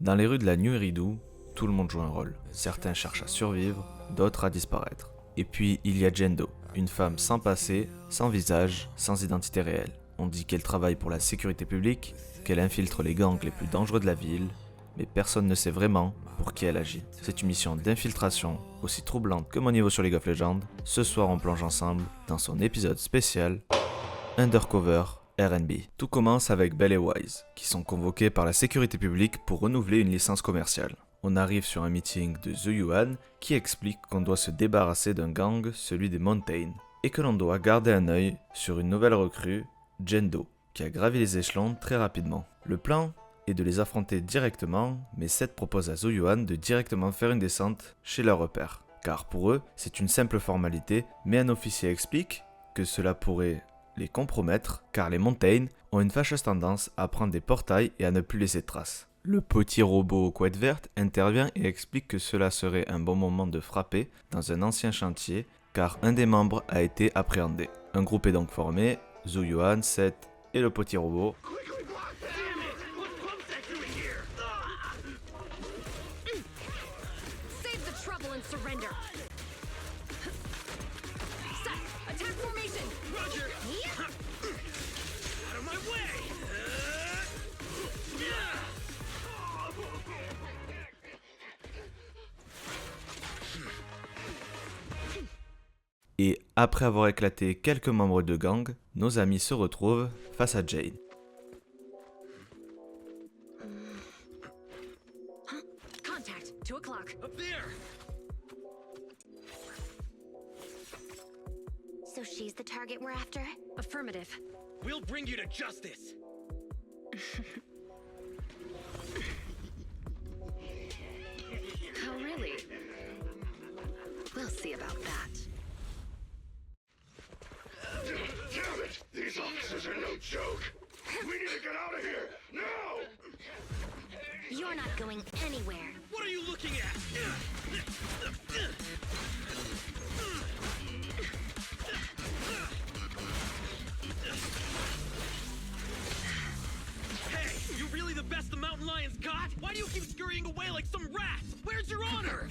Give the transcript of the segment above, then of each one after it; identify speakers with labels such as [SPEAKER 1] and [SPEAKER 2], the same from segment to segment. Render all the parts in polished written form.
[SPEAKER 1] Dans les rues de la New Eridu, tout le monde joue un rôle. Certains cherchent à survivre, d'autres à disparaître. Et puis il y a Jendo, une femme sans passé, sans visage, sans identité réelle. On dit qu'elle travaille pour la sécurité publique, qu'elle infiltre les gangs les plus dangereux de la ville, mais personne ne sait vraiment pour qui elle agit. C'est une mission d'infiltration aussi troublante que mon niveau sur League of Legends. Ce soir on plonge ensemble dans son épisode spécial Undercover R&B. Tout commence avec Bell et Wise, qui sont convoqués par la sécurité publique pour renouveler une licence commerciale. On arrive sur un meeting de The Yuan qui explique qu'on doit se débarrasser d'un gang, celui des Mountain, et que l'on doit garder un œil sur une nouvelle recrue, Jendo, qui a gravi les échelons très rapidement. Le plan est de les affronter directement, mais Seth propose à The Yuan de directement faire une descente chez leur repère. Car pour eux, c'est une simple formalité, mais un officier explique que cela pourrait les compromettre, car les Mountain ont une fâcheuse tendance à prendre des portails et à ne plus laisser de traces. Le petit robot aux couettes vertes intervient et explique que cela serait un bon moment de frapper dans un ancien chantier, car un des membres a été appréhendé. Un groupe est donc formé, Zhu Yuan, Seth et le petit robot. Et après avoir éclaté quelques membres de gang, nos amis se retrouvent face à Jane.
[SPEAKER 2] Contact, 2 o'clock.
[SPEAKER 3] Up there!
[SPEAKER 2] So she's the target we're after? Affirmative.
[SPEAKER 3] We'll bring you to justice!
[SPEAKER 2] Oh, really? We'll see about that.
[SPEAKER 4] Damn it! These officers are no joke! We need to get out of here! Now!
[SPEAKER 2] You're not going anywhere.
[SPEAKER 3] What are you looking at? Hey, you really the best the mountain lions got? Why do you keep scurrying away like some rat? Where's your honor?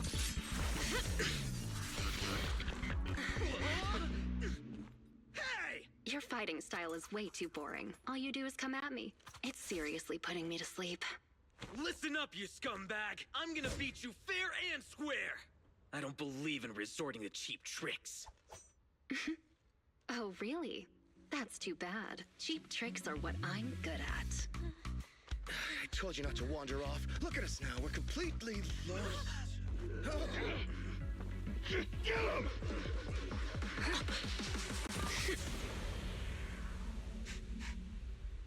[SPEAKER 3] Hey!
[SPEAKER 2] Your fighting style is way too boring. All you do is come at me. It's seriously putting me to sleep.
[SPEAKER 3] Listen up, you scumbag! I'm gonna beat you fair and square! I don't believe in resorting to cheap tricks.
[SPEAKER 2] Oh, really? That's too bad. Cheap tricks are what I'm good at.
[SPEAKER 4] I told you not to wander off. Look at us now. We're completely lost. Get him!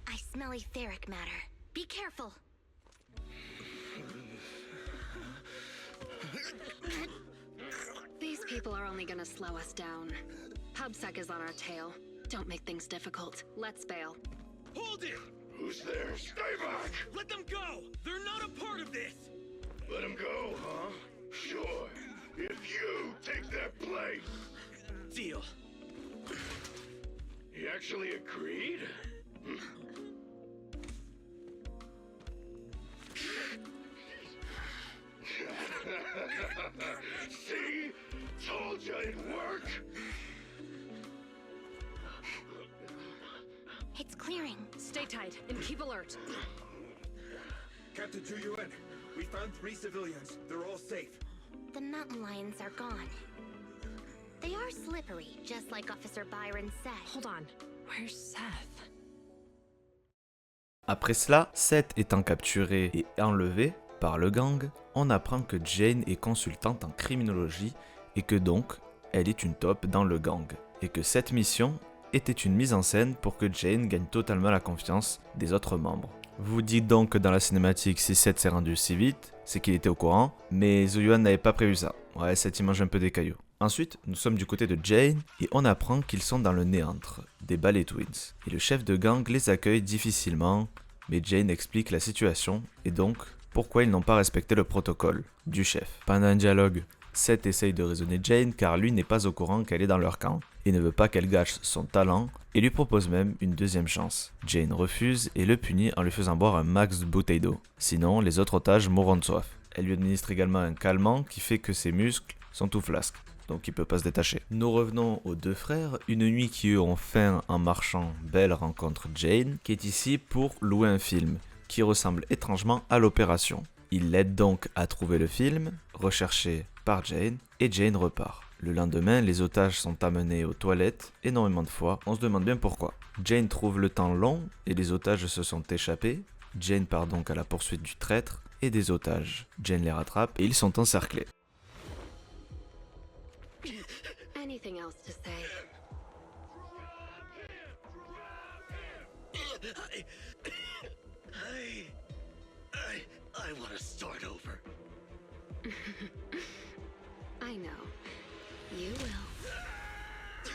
[SPEAKER 2] I smell etheric matter. Be careful. These people are only gonna slow us down. PubSec is on our tail. Don't make things difficult. Let's bail.
[SPEAKER 3] Hold it!
[SPEAKER 4] Who's there? Stay back!
[SPEAKER 3] Let them go! They're not a part of this!
[SPEAKER 4] Let him go, huh? Sure. If you take their place.
[SPEAKER 3] Deal.
[SPEAKER 4] He actually agreed? See? Told you it'd work!
[SPEAKER 2] It's clearing. Stay tight and keep alert.
[SPEAKER 5] Captain Zhu Yuan, we found 3 civilians. They're all safe.
[SPEAKER 2] The mountain lions are gone. They are slippery, just like Officer Byron said. Hold on. Where's Seth?
[SPEAKER 1] Après cela, Seth étant capturé et enlevé par le gang, on apprend que Jane est consultante en criminologie et que donc, elle est une top dans le gang. Et que cette mission était une mise en scène pour que Jane gagne totalement la confiance des autres membres. Vous dites donc que dans la cinématique, si Seth s'est rendu si vite, c'est qu'il était au courant, mais The Yuan n'avait pas prévu ça. Ouais, Seth il mange un peu des cailloux. Ensuite, nous sommes du côté de Jane et on apprend qu'ils sont dans le néantre, des Ballet Twins. Et le chef de gang les accueille difficilement, mais Jane explique la situation et donc pourquoi ils n'ont pas respecté le protocole du chef. Pendant un dialogue, Seth essaye de raisonner Jane car lui n'est pas au courant qu'elle est dans leur camp et ne veut pas qu'elle gâche son talent et lui propose même une deuxième chance. Jane refuse et le punit en lui faisant boire un max de bouteille d'eau. Sinon, les autres otages mourront de soif. Elle lui administre également un calmant qui fait que ses muscles sont tout flasques, donc il peut pas se détacher. Nous revenons aux deux frères. Une nuit qui eux ont faim en marchant, Belle rencontre Jane qui est ici pour louer un film qui ressemble étrangement à l'opération. Il l'aide donc à trouver le film, recherché par Jane, et Jane repart. Le lendemain, les otages sont amenés aux toilettes énormément de fois, on se demande bien pourquoi. Jane trouve le temps long et les otages se sont échappés. Jane part donc à la poursuite du traître et des otages. Jane les rattrape et ils sont encerclés.
[SPEAKER 2] Anything else to say?
[SPEAKER 4] I want to start over.
[SPEAKER 2] I know. You will.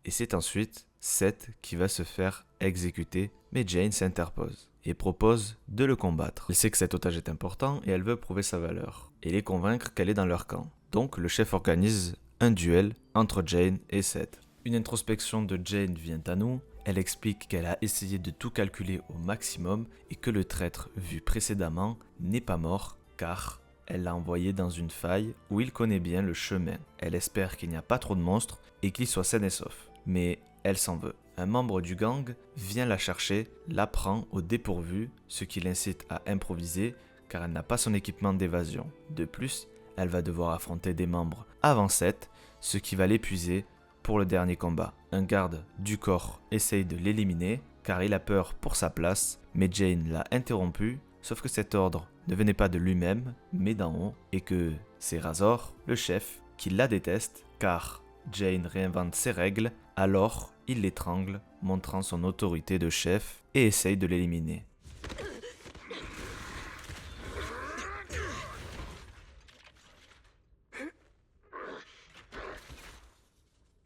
[SPEAKER 1] Et c'est ensuite Seth qui va se faire exécuter, mais Jane s'interpose et propose de le combattre. Elle sait que cet otage est important et elle veut prouver sa valeur et les convaincre qu'elle est dans leur camp. Donc le chef organise un duel entre Jane et Seth. Une introspection de Jane vient à nous. Elle explique qu'elle a essayé de tout calculer au maximum et que le traître vu précédemment n'est pas mort car elle l'a envoyé dans une faille où il connaît bien le chemin. Elle espère qu'il n'y a pas trop de monstres et qu'il soit sain et sauf. Mais elle s'en veut. Un membre du gang vient la chercher, la prend au dépourvu, ce qui l'incite à improviser car elle n'a pas son équipement d'évasion. De plus, elle va devoir affronter des membres avant Seth, ce qui va l'épuiser pour le dernier combat. Un garde du corps essaye de l'éliminer car il a peur pour sa place, mais Jane l'a interrompu, sauf que cet ordre ne venait pas de lui-même, mais d'en haut, et que c'est Razor, le chef, qui la déteste car Jane réinvente ses règles, alors il l'étrangle, montrant son autorité de chef et essaye de l'éliminer.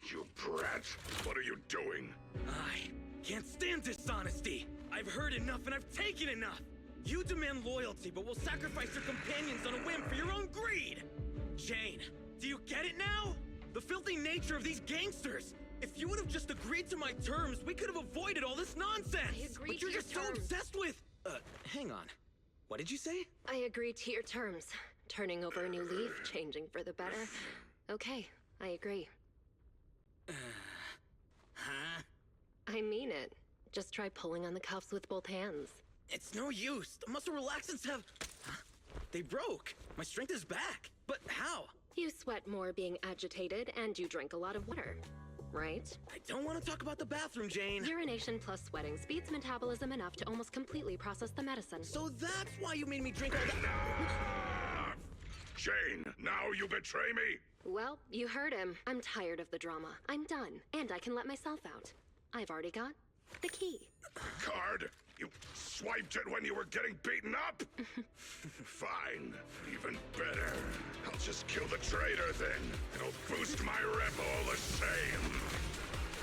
[SPEAKER 5] You brat! What are you doing?
[SPEAKER 3] I can't stand dishonesty. I've heard enough and I've taken enough. You demand loyalty, but will sacrifice your companions on a whim for your own greed. Jane, do you get it now? The filthy nature of these gangsters. If you would have just agreed to my terms, we could have avoided all this nonsense.
[SPEAKER 2] I agreed
[SPEAKER 3] But you're
[SPEAKER 2] to your
[SPEAKER 3] just so
[SPEAKER 2] terms.
[SPEAKER 3] obsessed with. Hang on. What did you say?
[SPEAKER 2] I agreed to your terms. Turning over a new leaf, changing for the better. Okay, I agree.
[SPEAKER 3] Huh?
[SPEAKER 2] I mean it. Just try pulling on the cuffs with both hands.
[SPEAKER 3] It's no use. The muscle relaxants have. Huh? They broke. My strength is back. But how?
[SPEAKER 2] You sweat more being agitated, and you drink a lot of water, right?
[SPEAKER 3] I don't want to talk about the bathroom, Jane.
[SPEAKER 2] Urination plus sweating speeds metabolism enough to almost completely process the medicine.
[SPEAKER 3] So that's why you made me drink all that.
[SPEAKER 5] Jane, now you betray me?
[SPEAKER 2] Well, you heard him. I'm tired of the drama. I'm done, and I can let myself out. I've already got the key.
[SPEAKER 5] Card? You swiped it when you were getting beaten up? Fine. Even better. I'll just kill the traitor then. It'll boost my rep all the same.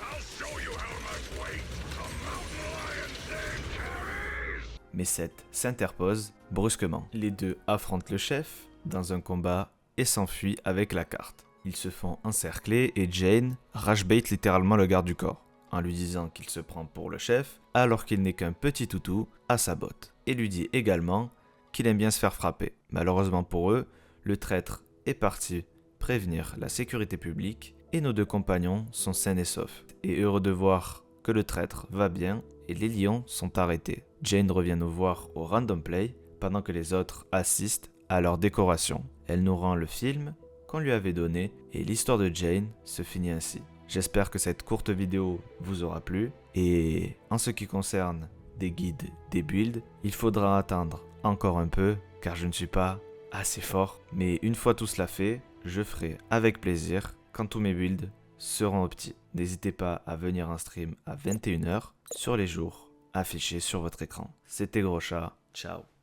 [SPEAKER 5] I'll show you how much weight a mountain lion's den carries!
[SPEAKER 1] Mais Seth s'interpose brusquement. Les deux affrontent le chef dans un combat et s'enfuient avec la carte. Ils se font encercler et Jane rage-bait littéralement le garde du corps, en lui disant qu'il se prend pour le chef alors qu'il n'est qu'un petit toutou à sa botte, et lui dit également qu'il aime bien se faire frapper. Malheureusement pour eux, le traître est parti prévenir la sécurité publique et nos deux compagnons sont sains et saufs, et heureux de voir que le traître va bien et les lions sont arrêtés. Jane revient nous voir au Random Play pendant que les autres assistent à leur décoration. Elle nous rend le film qu'on lui avait donné et l'histoire de Jane se finit ainsi. J'espère que cette courte vidéo vous aura plu et en ce qui concerne des guides, des builds, il faudra attendre encore un peu car je ne suis pas assez fort. Mais une fois tout cela fait, je ferai avec plaisir quand tous mes builds seront optis. N'hésitez pas à venir en stream à 21 h sur les jours affichés sur votre écran. C'était Gros Chat, ciao.